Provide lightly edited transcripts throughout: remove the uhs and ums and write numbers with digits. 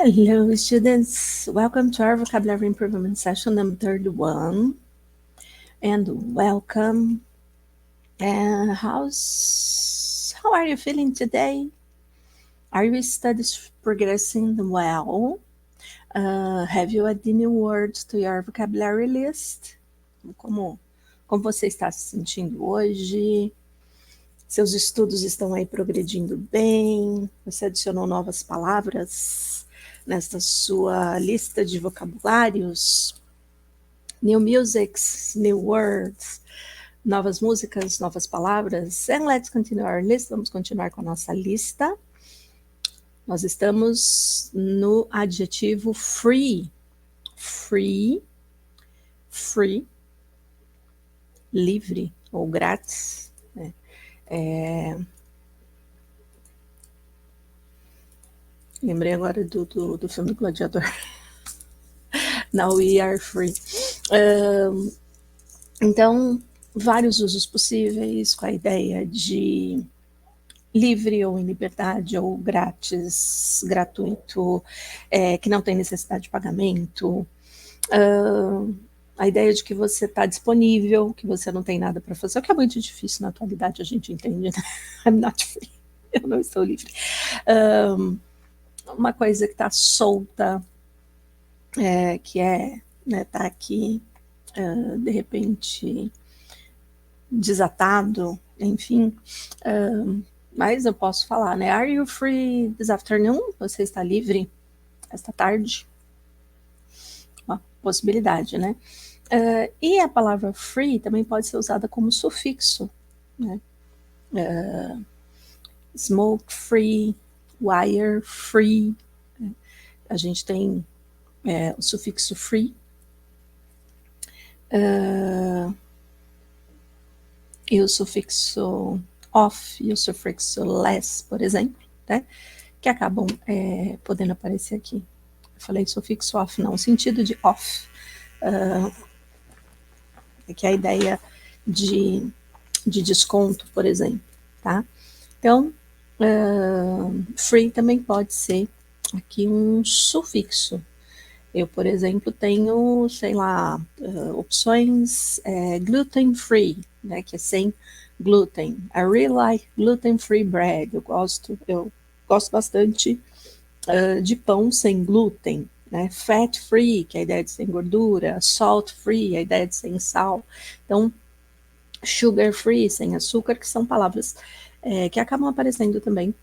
Hello, students. Welcome to our vocabulary improvement session number 31. And welcome. And how are you feeling today? Are your studies progressing well? Have you added new words to your vocabulary list? Como você está se sentindo hoje? Seus estudos estão aí progredindo bem? Você adicionou novas palavras nesta sua lista de vocabulários? New musics, new words, novas músicas, novas palavras. And let's continue our list. Vamos continuar com a nossa lista. Nós estamos no adjetivo free. Free, livre ou grátis, né? Lembrei agora do filme do Gladiador. Now we are free. Então, vários usos possíveis com a ideia de livre ou em liberdade, ou grátis, gratuito, que não tem necessidade de pagamento. A ideia de que você está disponível, que você não tem nada para fazer, o que é muito difícil na atualidade, a gente entende, né? I'm not free, eu não estou livre. Uma coisa que está solta, que tá aqui, de repente, desatado, enfim, mas eu posso falar, né? Are you free this afternoon? Você está livre esta tarde? Uma possibilidade, né? E a palavra free também pode ser usada como sufixo, né? Smoke free, wire free. A gente tem o sufixo free. E o sufixo off e o sufixo less, por exemplo, né? Que acabam podendo aparecer aqui. Eu falei sufixo off, não, no sentido de off. Que é a ideia de desconto, por exemplo, tá? Então, free também pode ser aqui um sufixo. Eu, por exemplo, tenho, sei lá, opções gluten-free, né, que é sem glúten. I really like gluten-free bread. Eu gosto bastante de pão sem glúten. Né? Fat-free, que é a ideia de sem gordura. Salt-free, a ideia de sem sal. Então, sugar-free, sem açúcar, que são palavras que acabam aparecendo também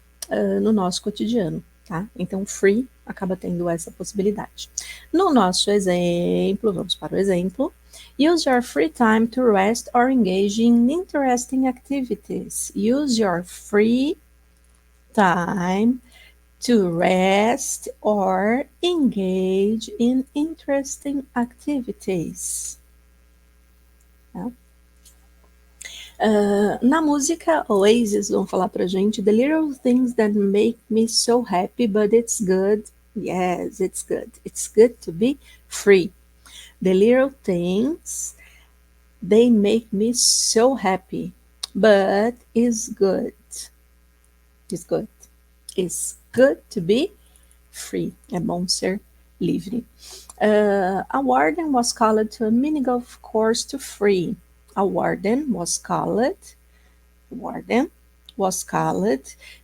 no nosso cotidiano. Tá? Então, free acaba tendo essa possibilidade. No nosso exemplo, vamos para o exemplo. Use your free time to rest or engage in interesting activities. Use your free time to rest or engage in interesting activities. Tá? Na música, Oasis vão falar pra gente The little things that make me so happy, but it's good. Yes, it's good. It's good to be free. The little things, they make me so happy, but it's good. It's good. It's good to be free. É bom ser livre. A warden was called to a mini golf course to free. A warden was called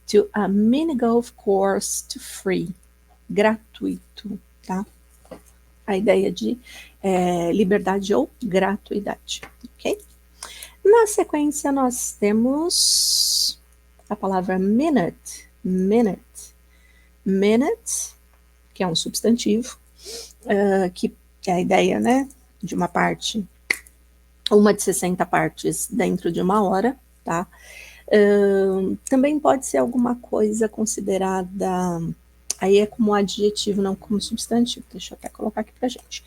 to a mini golf course to free. Gratuito, tá? A ideia de liberdade ou gratuidade, ok? Na sequência, nós temos a palavra minute. Minute, que é um substantivo, que é a ideia, né, de uma parte, uma de 60 partes dentro de uma hora, tá? Também pode ser alguma coisa considerada, aí é como adjetivo, não como substantivo, deixa eu até colocar aqui pra gente,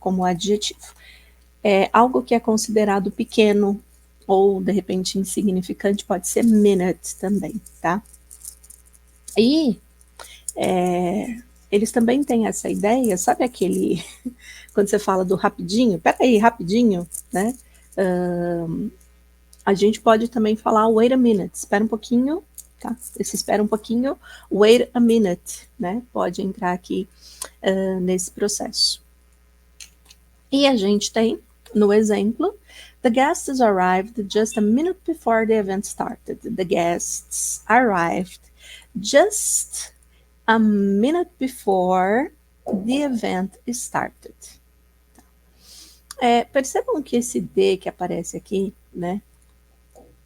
como adjetivo. É algo que é considerado pequeno ou, de repente, insignificante, pode ser minute também, tá? E eles também têm essa ideia, sabe aquele, quando você fala do rapidinho, peraí, rapidinho, né? A gente pode também falar wait a minute, espera um pouquinho, tá? Você espera um pouquinho, wait a minute, né? Pode entrar aqui nesse processo. E a gente tem, no exemplo, the guests arrived just a minute before the event started. The guests arrived just a minute before the event started. Percebam que esse D que aparece aqui, né,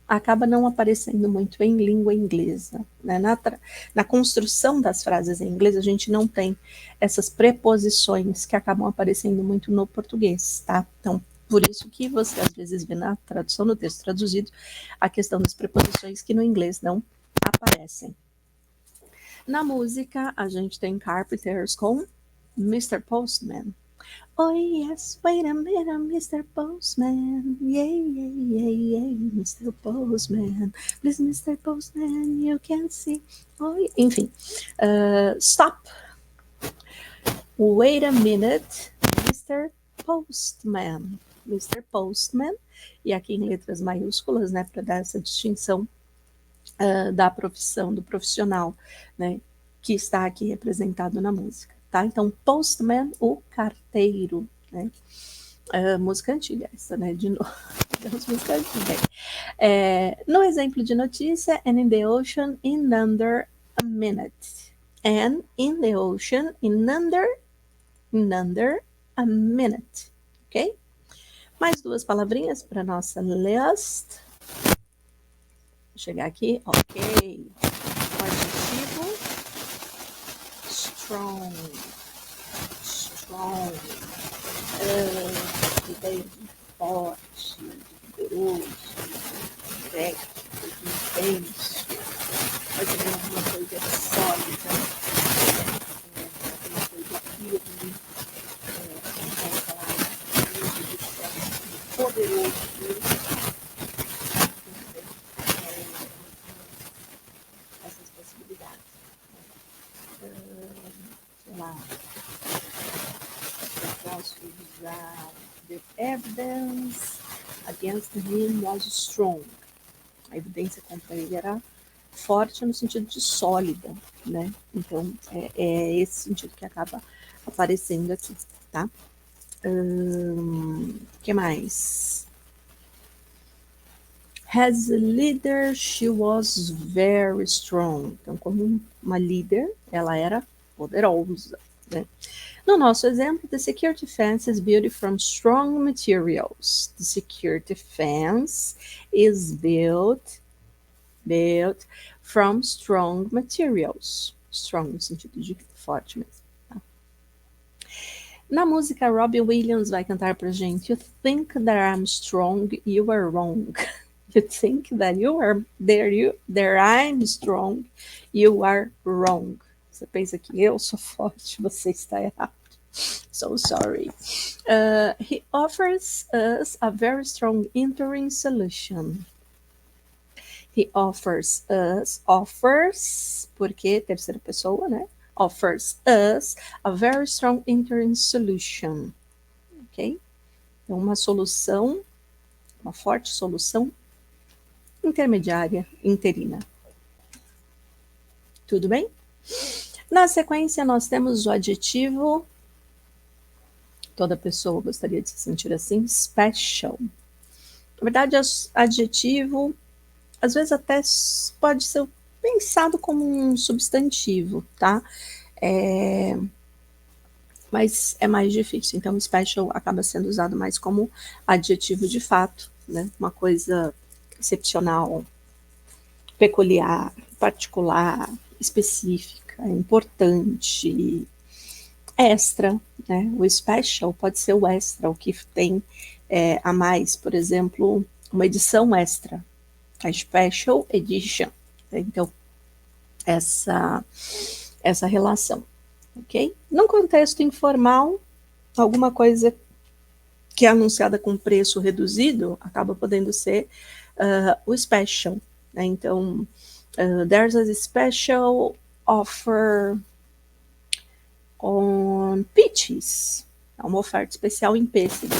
acaba não aparecendo muito em língua inglesa. Né? Na construção das frases em inglês, a gente não tem essas preposições que acabam aparecendo muito no português, tá? Então, por isso que você às vezes vê na tradução, no texto traduzido, a questão das preposições que no inglês não aparecem. Na música, a gente tem Carpenters com Mr. Postman. Oh yes, wait a minute, Mr. Postman. Yeah, yeah, yeah, yeah, Mr. Postman. Please, Mr. Postman, you can see. Oh, enfim. Stop. Wait a minute, Mr. Postman. Mr. Postman. E aqui em letras maiúsculas, né, para dar essa distinção da profissão, do profissional, né, que está aqui representado na música. Tá? Então, postman, o carteiro, né? Música antiga essa, né? De novo, música antiga. No exemplo de notícia, and in the ocean in under a minute. And in the ocean in under a minute. Ok? Mais duas palavrinhas para nossa list. Vou chegar aqui, ok. O adjetivo strong, bem forte, vigoroso, directo, intenso, fazendo alguma coisa sólida, alguma coisa firme, poderoso. Essas possibilidades. Sei lá, eu posso usar the evidence against him was strong. A evidência contra ele era forte no sentido de sólida, né? Então, é esse sentido que acaba aparecendo aqui, tá? Que mais? As a leader, she was very strong. Então, como uma líder, ela era poderosa, né? No nosso exemplo, the security fence is built from strong materials. The security fence is built from strong materials. Strong no sentido de forte mesmo. Tá? Na música, Robbie Williams vai cantar pra gente You think that I'm strong, you are wrong. You think that I'm strong, you are wrong. Você pensa que eu sou forte, você está errado. So sorry. He offers us a very strong interim solution. He offers, porque terceira pessoa, né? Offers us a very strong interim solution. Ok? Então, uma solução, uma forte solução intermediária, interina. Tudo bem? Na sequência, nós temos o adjetivo. Toda pessoa gostaria de se sentir assim, special. Na verdade, adjetivo, às vezes até pode ser pensado como um substantivo, tá? Mas é mais difícil. Então, special acaba sendo usado mais como adjetivo de fato, né? Uma coisa excepcional, peculiar, particular, específica, importante, extra, né? O special pode ser o extra, o que tem a mais, por exemplo, uma edição extra, a special edition. Então, essa relação, ok? Num contexto informal, alguma coisa que é anunciada com preço reduzido acaba podendo ser o special, né? Então, there's a special offer on peaches. É uma oferta especial em pêssegos.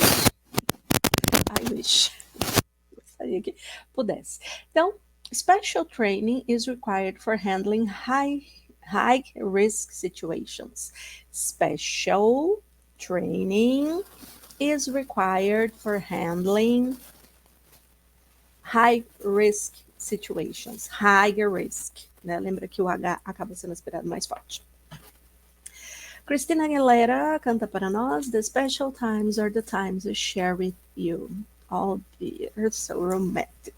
I wish. Gostaria que pudesse. Então, Special training is required for handling high-risk situations. Special training is required for handling high-risk situations. Higher risk, né? Lembra que o H acaba sendo aspirado mais forte. Christina Aguilera canta para nós: The special times are the times I share with you. Oh dear, so romantic.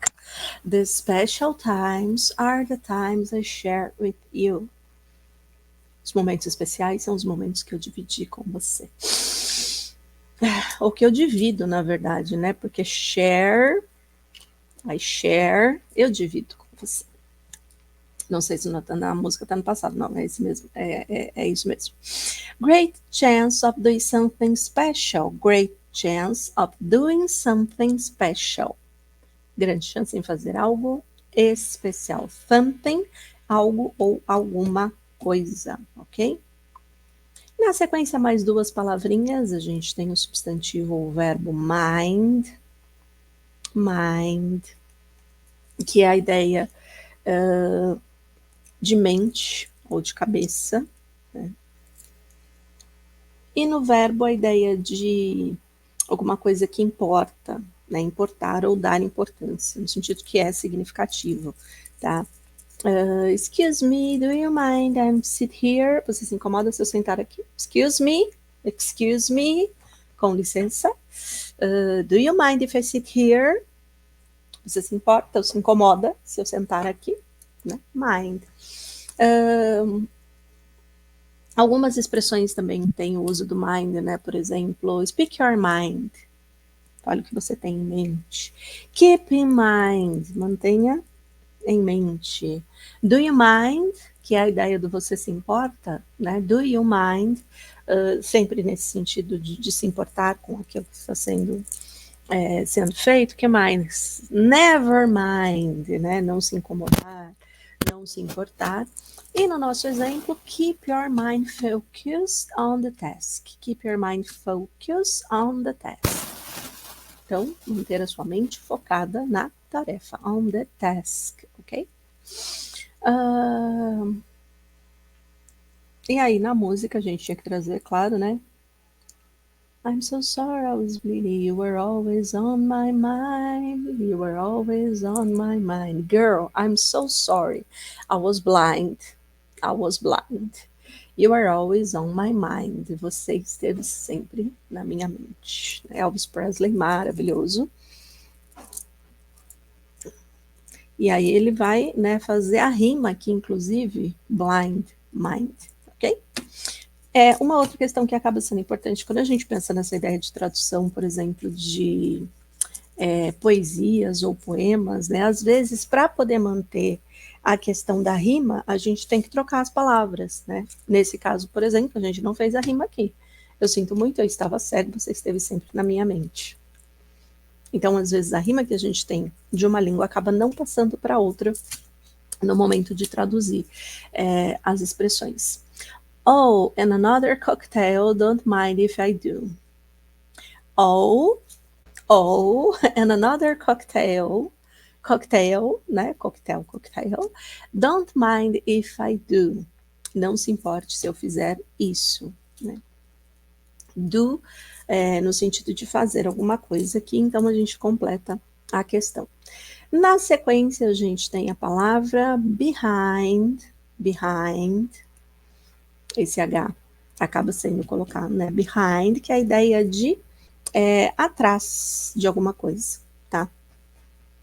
The special times are the times I share with you. Os momentos especiais são os momentos que eu dividi com você. Ou que eu divido, na verdade, né? Porque share, I share, eu divido com você. Não sei se na música tá no passado, não, é isso mesmo. É isso mesmo. Great chance of doing something special. Great chance of doing something special. Grande chance em fazer algo especial. Something, algo ou alguma coisa, ok? Na sequência, mais duas palavrinhas. A gente tem o substantivo ou o verbo mind. Mind, que é a ideia de mente ou de cabeça, né? E no verbo a ideia de alguma coisa que importa, né? Importar ou dar importância, no sentido que é significativo, tá? Excuse me, do you mind I sit here? Você se incomoda se eu sentar aqui? Excuse me, com licença. Do you mind if I sit here? Você se importa ou se incomoda se eu sentar aqui? Né? Mind. Algumas expressões também têm o uso do mind, né? Por exemplo, speak your mind. Olha o que você tem em mente. Keep in mind. Mantenha em mente. Do you mind? Que é a ideia do você se importa, né? Do you mind? Sempre nesse sentido de se importar com aquilo que está sendo feito. Que mais? Never mind, né? Não se incomodar, não se importar. E no nosso exemplo, keep your mind focused on the task. Keep your mind focused on the task. Então, manter a sua mente focada na tarefa. On the task, ok? E aí, na música, a gente tinha que trazer, claro, né? I'm so sorry I was bleeding. You were always on my mind. You were always on my mind. Girl, I'm so sorry. I was blind. I was blind. You were always on my mind. Você esteve sempre na minha mente. Elvis Presley, maravilhoso. E aí ele vai, né, fazer a rima aqui, inclusive, blind, mind, ok? Uma outra questão que acaba sendo importante, quando a gente pensa nessa ideia de tradução, por exemplo, de poesias ou poemas, né, às vezes, para poder manter a questão da rima, a gente tem que trocar as palavras, né? Nesse caso, por exemplo, a gente não fez a rima aqui. Eu sinto muito, eu estava cego, você esteve sempre na minha mente. Então, às vezes, a rima que a gente tem de uma língua acaba não passando para outra no momento de traduzir as expressões. Oh, and another cocktail, don't mind if I do. Oh, and another cocktail, né? Cocktail, don't mind if I do. Não se importe se eu fizer isso, né? Do, no sentido de fazer alguma coisa aqui, então a gente completa a questão. Na sequência, a gente tem a palavra behind, esse H acaba sendo colocado, né? Behind, que é a ideia de atrás de alguma coisa, tá?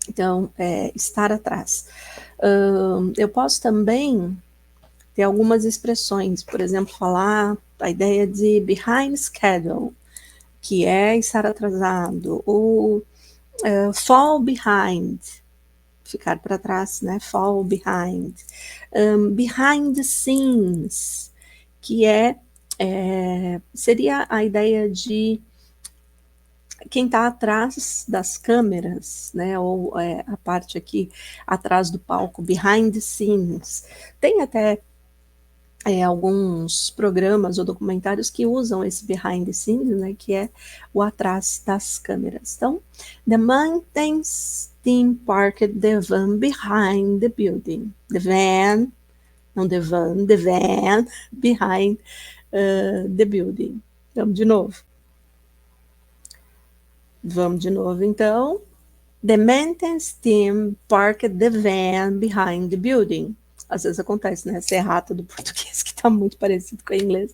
Então, estar atrás. Eu posso também ter algumas expressões, por exemplo, falar a ideia de behind schedule, que é estar atrasado, ou fall behind, ficar para trás, né? Fall behind. Behind the scenes, que seria a ideia de quem está atrás das câmeras, né? Ou a parte aqui atrás do palco, behind the scenes. Tem até alguns programas ou documentários que usam esse behind the scenes, né, que é o atrás das câmeras. Então, the maintenance team parked the van behind the building. The van, não the van, the van behind the building. Vamos de novo. Então. The maintenance team parked the van behind the building. Às vezes acontece, né? Essa errata do português que está muito parecido com o inglês.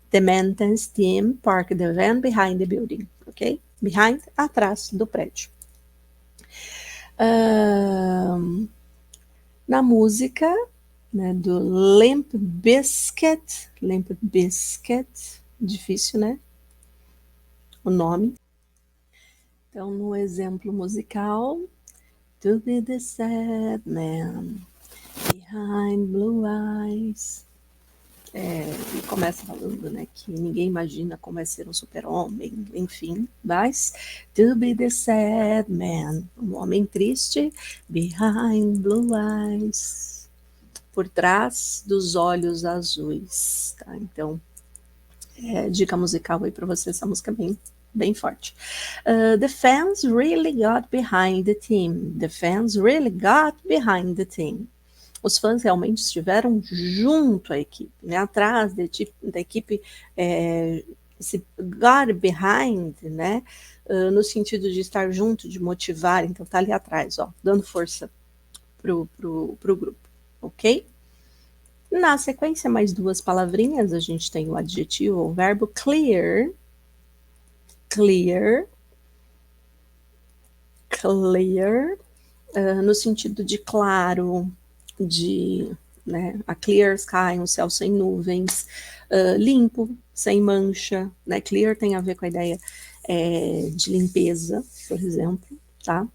The maintenance team parked the van behind the building. Ok? Behind, atrás do prédio. Na música, né, do Limp Bizkit, difícil, né? O nome. Então, no exemplo musical, to be the sad man behind blue eyes. E começa falando, né, que ninguém imagina como é ser um super-homem, enfim, mas to be the sad man, um homem triste, behind blue eyes, por trás dos olhos azuis, tá? Então, dica musical aí para você, essa música é bem forte. The fans really got behind the team. The fans really got behind the team. Os fãs realmente estiveram junto à equipe, né? Atrás da equipe, se got behind, né? No sentido de estar junto, de motivar, então tá ali atrás, ó, dando força pro grupo, ok? Na sequência, mais duas palavrinhas, a gente tem o adjetivo, o verbo clear, no sentido de claro, de, né, a clear sky, um céu sem nuvens, limpo, sem mancha, né? Clear tem a ver com a ideia de limpeza, por exemplo, tá?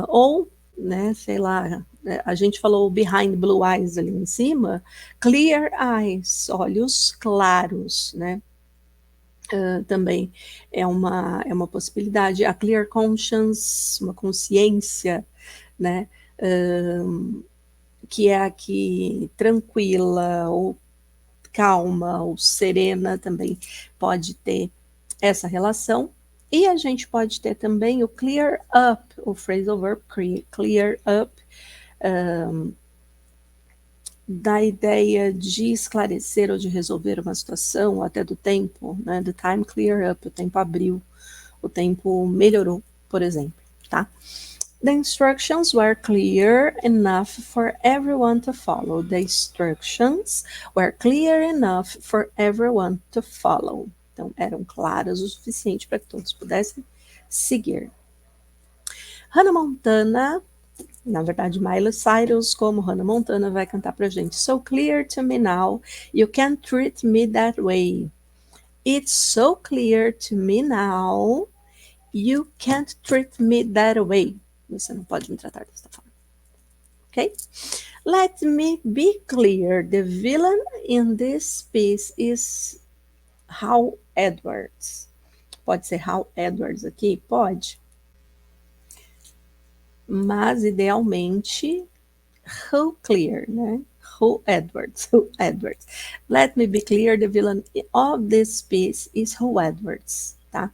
Ou, né, sei lá, a gente falou behind blue eyes ali em cima, clear eyes, olhos claros, né? Também é uma possibilidade. A clear conscience, uma consciência, né? Que é aqui tranquila, ou calma, ou serena, também pode ter essa relação. E a gente pode ter também o clear up, o phrasal verb clear up, da ideia de esclarecer ou de resolver uma situação, ou até do tempo, né? The time clear up, o tempo abriu, o tempo melhorou, por exemplo, tá? The instructions were clear enough for everyone to follow. The instructions were clear enough for everyone to follow. Então, eram claras o suficiente para que todos pudessem seguir. Hannah Montana, na verdade, Miley Cyrus, como Hannah Montana, vai cantar pra gente. So clear to me now, you can't treat me that way. It's so clear to me now, you can't treat me that way. Você não pode me tratar desta forma. Ok? Let me be clear. The villain in this piece is Hal Edwards. Pode ser Hal Edwards aqui? Pode. Mas, idealmente, Hugh Clear, né? Hugh Edwards. Let me be clear. The villain of this piece is Hugh Edwards, tá?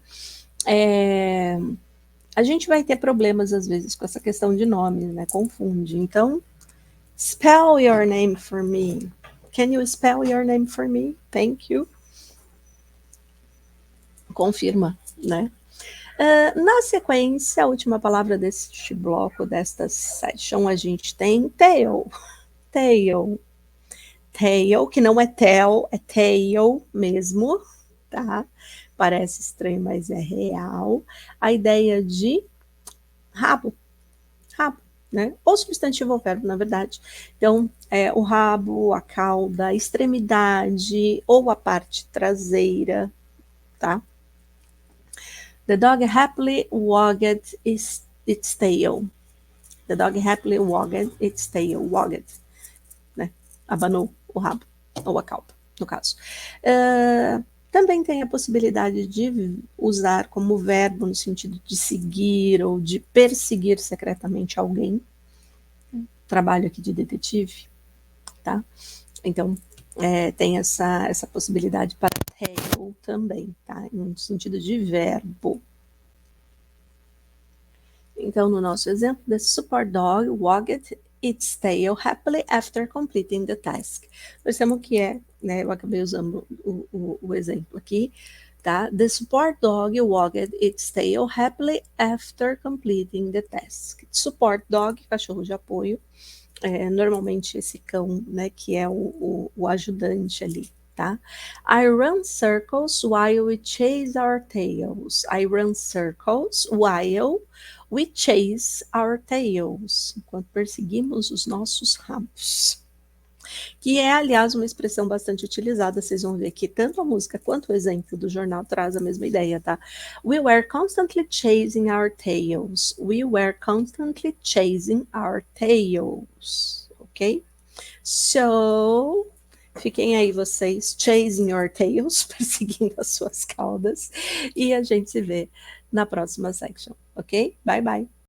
A gente vai ter problemas, às vezes, com essa questão de nomes, né? Confunde. Então, spell your name for me. Can you spell your name for me? Thank you. Confirma, né? Na sequência, a última palavra deste bloco, desta session, a gente tem tail. Tail, que não é tail, é tail mesmo, tá? Parece estranho, mas é real. A ideia de rabo, né? Ou substantivo ou verbo, na verdade. Então, o rabo, a cauda, a extremidade ou a parte traseira, tá? The dog happily wagged its tail. The dog happily wagged its tail. Wagged, né? Abanou o rabo, ou a cauda, no caso. Também tem a possibilidade de usar como verbo no sentido de seguir ou de perseguir secretamente alguém. Trabalho aqui de detetive, tá? Então, tem essa possibilidade para tail também, tá? No sentido de verbo. Então, no nosso exemplo, the support dog wagged its tail happily after completing the task. Percebam que né, eu acabei usando o exemplo aqui, tá? The support dog wagged its tail happily after completing the task. Support dog, cachorro de apoio, normalmente esse cão, né, que é o ajudante ali, tá? I run circles while we chase our tails. I run circles while we chase our tails. Enquanto perseguimos os nossos rabos. Que é, aliás, uma expressão bastante utilizada. Vocês vão ver que tanto a música quanto o exemplo do jornal traz a mesma ideia, tá? We were constantly chasing our tails. We were constantly chasing our tails. Ok? So, fiquem aí vocês chasing your tails, perseguindo as suas caudas. E a gente se vê na próxima section. Ok? Bye, bye.